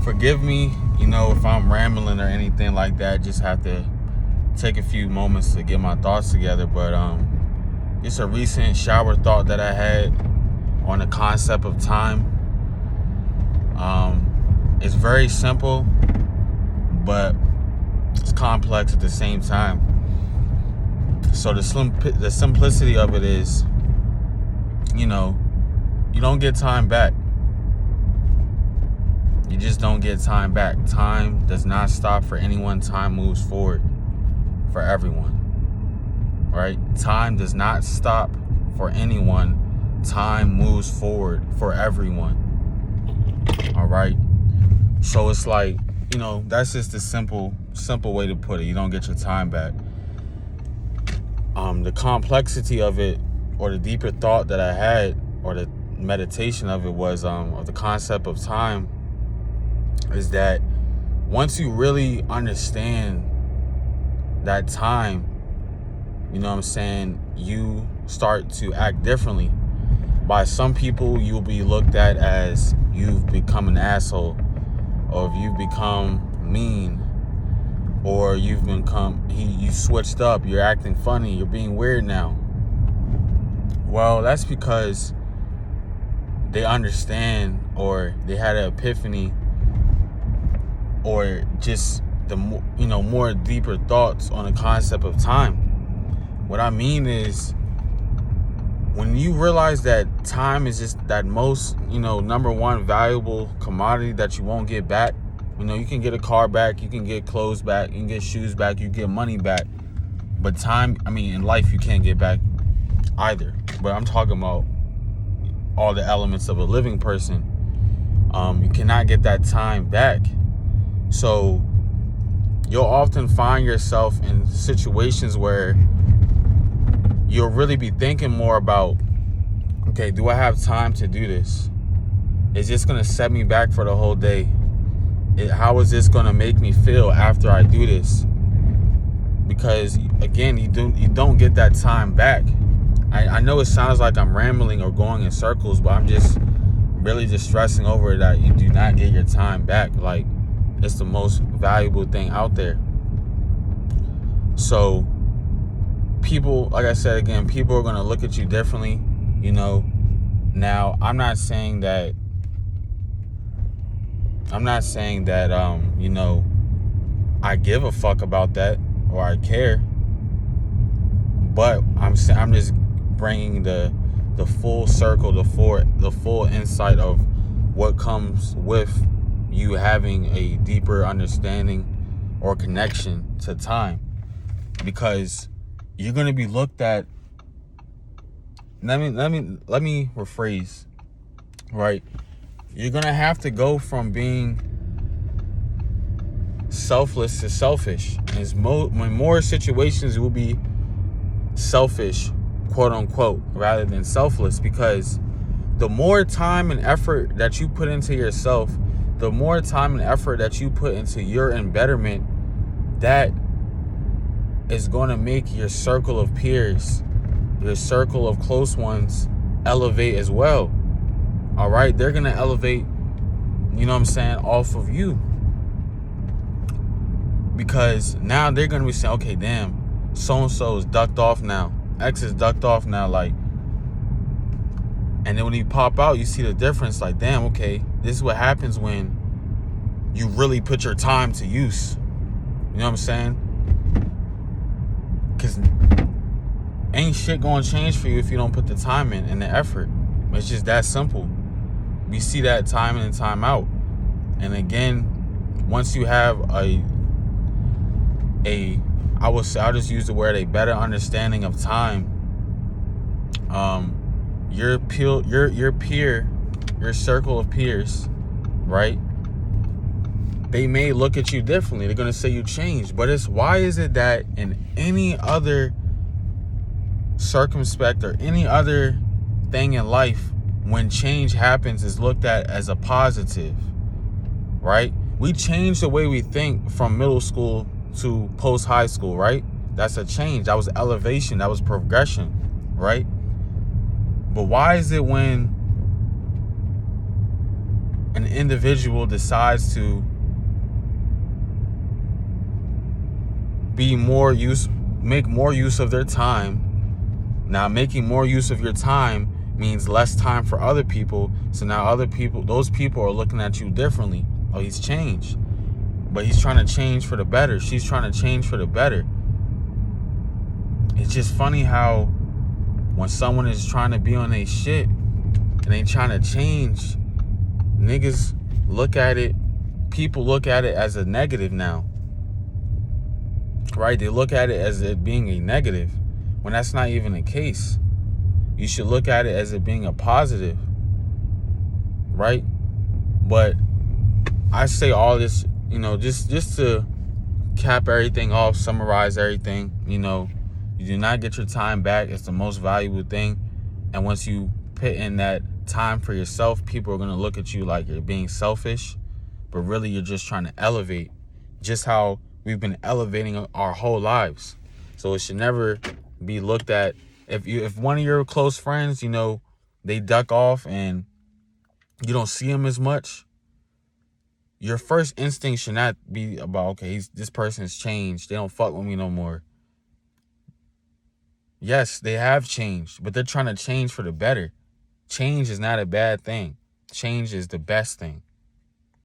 Forgive me, if I'm rambling or anything like that. Just have to take a few moments to get my thoughts together. But it's a recent shower thought that I had on the concept of time. It's very simple, but it's complex at the same time. So the simplicity of it is, you don't get time back. You just don't get time back. Time does not stop for anyone. Time moves forward for everyone, right? Time does not stop for anyone. Time moves forward for everyone. All right. So it's like, that's just the simple way to put it. You don't get your time back. The complexity of it, or the deeper thought that I had, or the meditation of it was of the concept of time, is that once you really understand that time, you start to act differently. By some people, you'll be looked at as you've become an asshole, or if you've become mean, or you switched up, you're acting funny, you're being weird now. Well, that's because they understand, or they had an epiphany, or just the more deeper thoughts on the concept of time. What I mean is, when you realize that time is just that most, number one valuable commodity that you won't get back. You can get a car back, you can get clothes back, you can get shoes back, you can get money back. But time, in life, you can't get back either. But I'm talking about all the elements of a living person. You cannot get that time back. So you'll often find yourself in situations where you'll really be thinking more about, okay, do I have time to do this? Is this going to set me back for the whole day? How is this going to make me feel after I do this? Because, again, you don't get that time back. I know it sounds like I'm rambling or going in circles, but I'm just really just stressing over that you do not get your time back. Like, it's the most valuable thing out there. So people, like I said again, people are going to look at you differently. Now I'm not saying that I give a fuck about that, or I care, but I'm just bringing the full circle, the full insight of what comes with you having a deeper understanding or connection to time. Because you're going to be looked at. Let me rephrase, right? You're going to have to go from being selfless to selfish. And in more situations, it will be selfish, quote unquote, rather than selfless. Because the more time and effort that you put into yourself, the more time and effort that you put into your embetterment, that is going to make your circle of peers, your circle of close ones, elevate as well. All right? They're going to elevate, off of you. Because now they're going to be saying, okay, damn, so-and-so is ducked off now. X is ducked off now, like. And then when you pop out, you see the difference. Like, damn, okay, this is what happens when you really put your time to use. You know what I'm saying? Because ain't shit gonna change for you if you don't put the time in and the effort. It's just that simple. We see that time in and time out. And again, once you have I'll just use the word, a better understanding of time, your peer, your circle of peers, right? They may look at you differently. They're going to say you changed. But why is it that in any other circumspect or any other thing in life, when change happens, is looked at as a positive, right? We changed the way we think from middle school to post high school, right? That's a change. That was elevation. That was progression, right? But why is it when an individual decides to make more use of their time. Now, making more use of your time means less time for other people. So now those people are looking at you differently. Oh, he's changed. But he's trying to change for the better. She's trying to change for the better. It's just funny how when someone is trying to be on their shit and they trying to change, niggas people look at it as a negative now. Right? They look at it as it being a negative when that's not even the case. You should look at it as it being a positive. Right? But I say all this, just to cap everything off, summarize everything. You do not get your time back. It's the most valuable thing. And once you put in that time for yourself, people are going to look at you like you're being selfish. But really, you're just trying to elevate. Just how we've been elevating our whole lives. So it should never be looked at. If one of your close friends, they duck off and you don't see them as much, your first instinct should not be about, okay, this person's changed. They don't fuck with me no more. Yes, they have changed, but they're trying to change for the better. Change is not a bad thing. Change is the best thing.